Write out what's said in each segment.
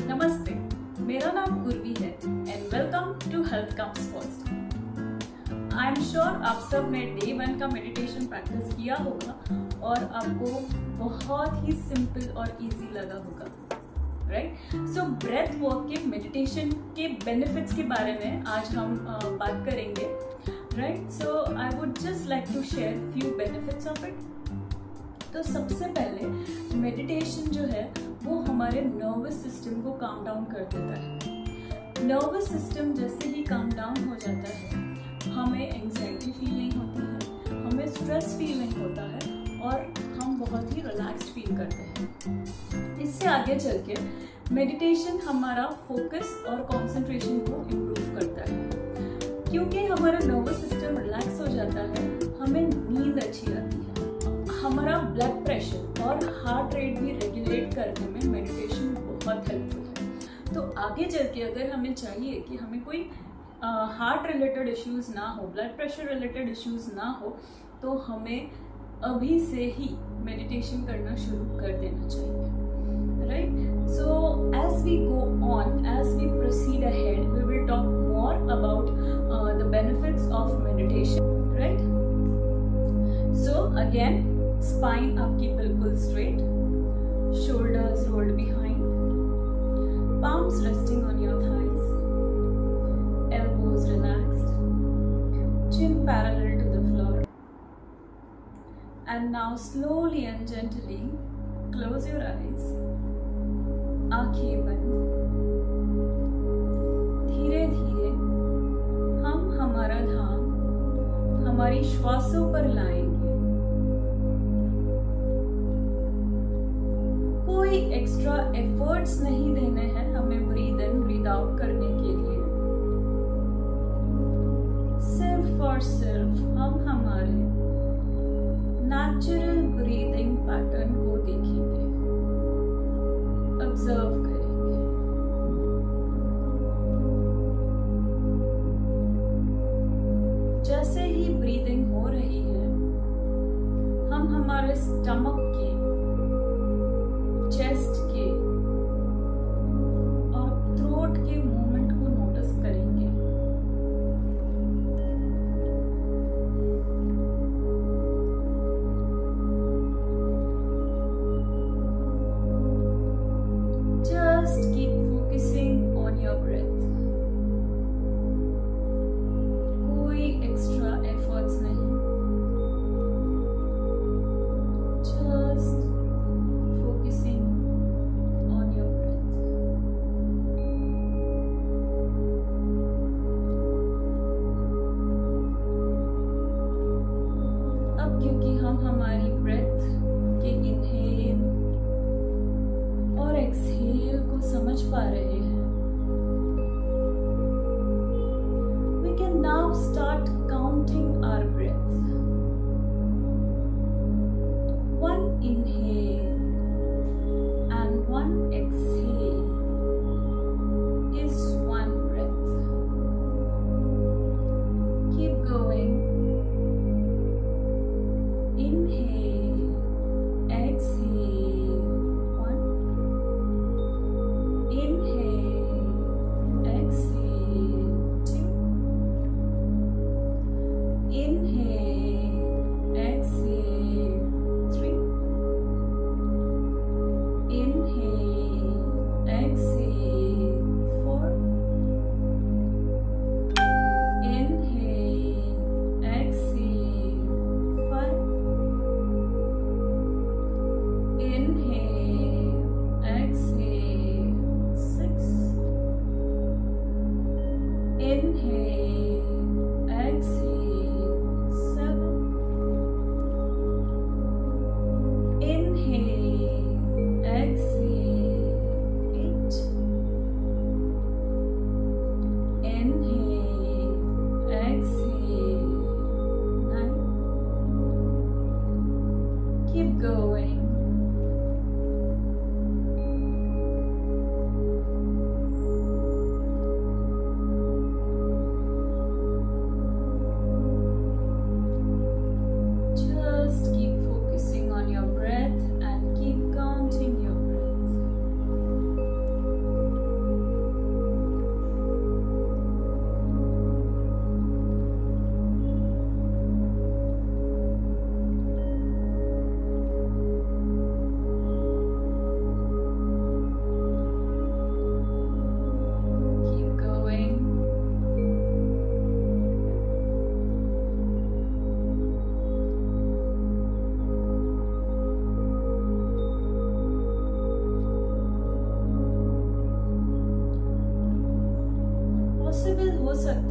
नमस्ते, मेरा नाम उर्वी है and welcome to health comes first. I am sure आप सब ने डे 1 का मेडिटेशन प्रैक्टिस किया होगा और आपको बहुत ही सिंपल और इजी लगा होगा, राइट? सो ब्रेथ वर्क के मेडिटेशन के बेनिफिट्स के बारे में आज हम बात करेंगे, right? So I would just like to share few benefits of it. तो सबसे पहले मेडिटेशन जो है वो हमारे नर्वस सिस्टम को काम डाउन कर देता है। नर्वस सिस्टम जैसे ही काम डाउन हो जाता है, हमें एंग्जाइटी फील नहीं होती है, हमें स्ट्रेस फील नहीं होता है और हम बहुत ही रिलैक्स्ड फील करते हैं। इससे आगे चल के मेडिटेशन हमारा फोकस और कंसंट्रेशन को इम्प्रूव करता है। क्योंकि हमारा नर्वस सिस्टम रिलैक्स हो जाता है, हमें नींद अच्छी आती है। हमारा ब्लड प्रेशर और हार्ट रेट भी रेगुलेट करने में मेडिटेशन बहुत हेल्पफुल है। तो आगे चल के अगर हमें चाहिए कि हमें कोई हार्ट रिलेटेड इश्यूज ना हो, ब्लड प्रेशर रिलेटेड इश्यूज ना हो, तो हमें अभी से ही मेडिटेशन करना शुरू कर देना चाहिए, right? So as we go on, as we proceed ahead, we will talk more about the benefits of meditation, right? So again, spine आपकी बिल्कुल straight, shoulders rolled behind, palms resting on your thighs, elbows relaxed, chin parallel to the floor. And now slowly and gently close your eyes, आंखें बंद। धीरे धीरे हम हमारा ध्यान हमारी श्वासों पर लाएंगे। कोई एक्स्ट्रा एफर्ट्स नहीं देने हैं हमें ब्रीद इन ब्रीद आउट करने के लिए। सिर्फ और सिर्फ हम हमारे नेचुरल ब्रीदिंग पैटर्न को देखेंगे, ऑब्जर्व करेंगे। जैसे ही ब्रीदिंग हो रही है, हम हमारे स्टमक के, चेस्ट के और थ्रोट के मूवमेंट को नोटिस करेंगे।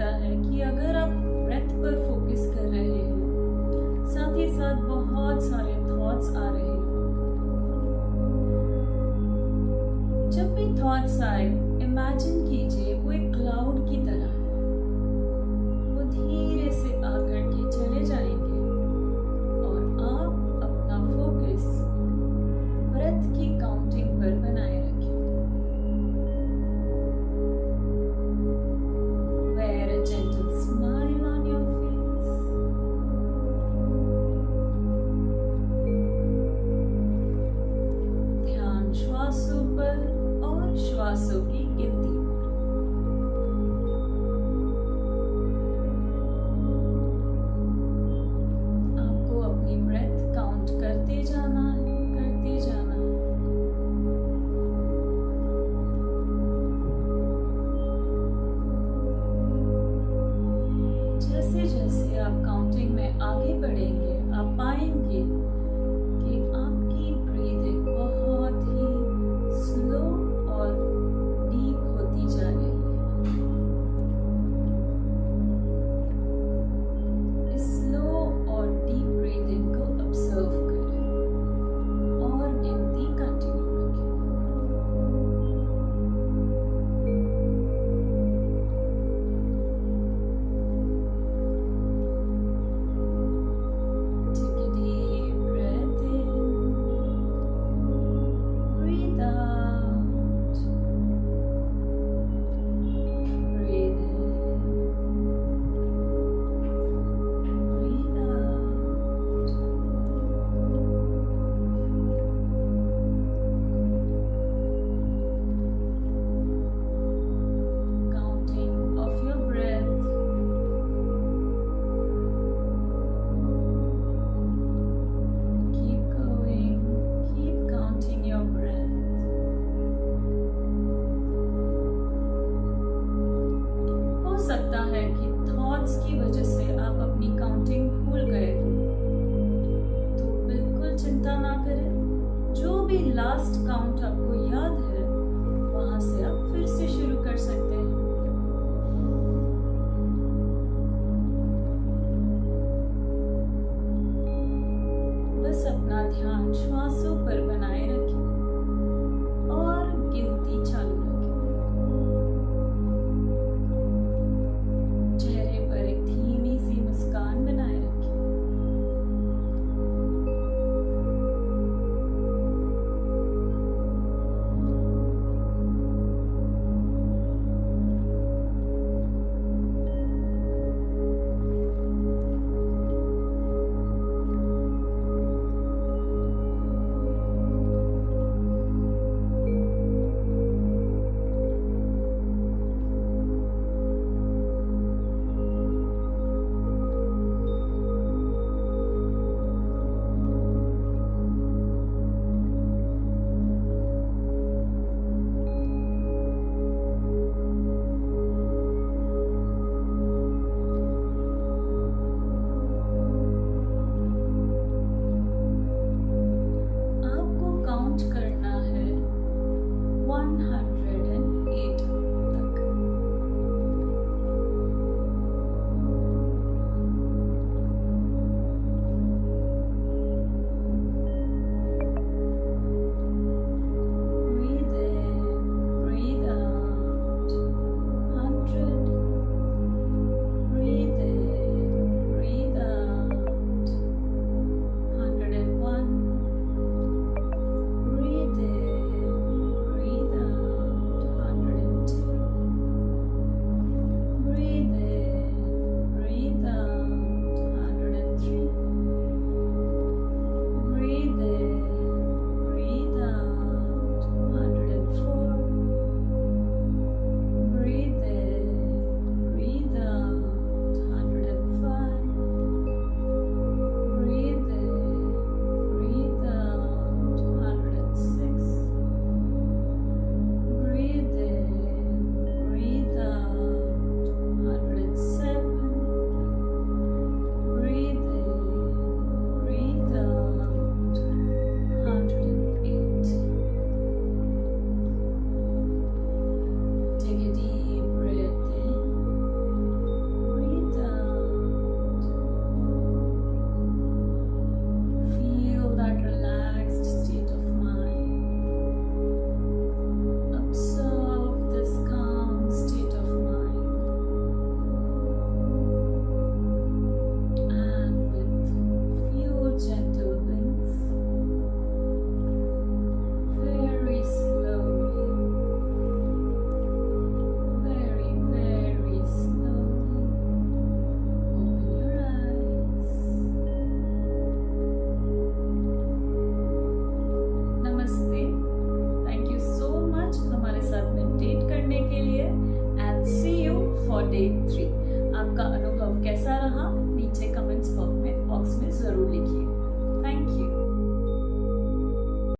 होता है कि अगर आप ब्रेथ पर फोकस कर रहे हैं, साथ ही साथ बहुत सारे थॉट्स आ रहे हैं। जब भी थॉट्स आए, इमेजिन कीजिए वो एक क्लाउड की तरह है। वो धीरे से आकर के चले जाएंगे और आप अपना फोकस ब्रेथ की काउंटिंग पर बनाए रखें। Wear a gentle smile on your face. ध्यान श्वासों पर और श्वासों की गिनती पर। आपको अपनी ब्रेथ काउंट करते जाना है, करते जाना है। जैसे जैसे आप काउंटिंग में आगे बढ़ेंगे, आप पाएंगे कि आपकी ब्रीदिंग बहुत ही स्लो और डीप होती आपका अनुभव कैसा रहा नीचे कमेंट्स बॉक्स में जरूर लिखिए।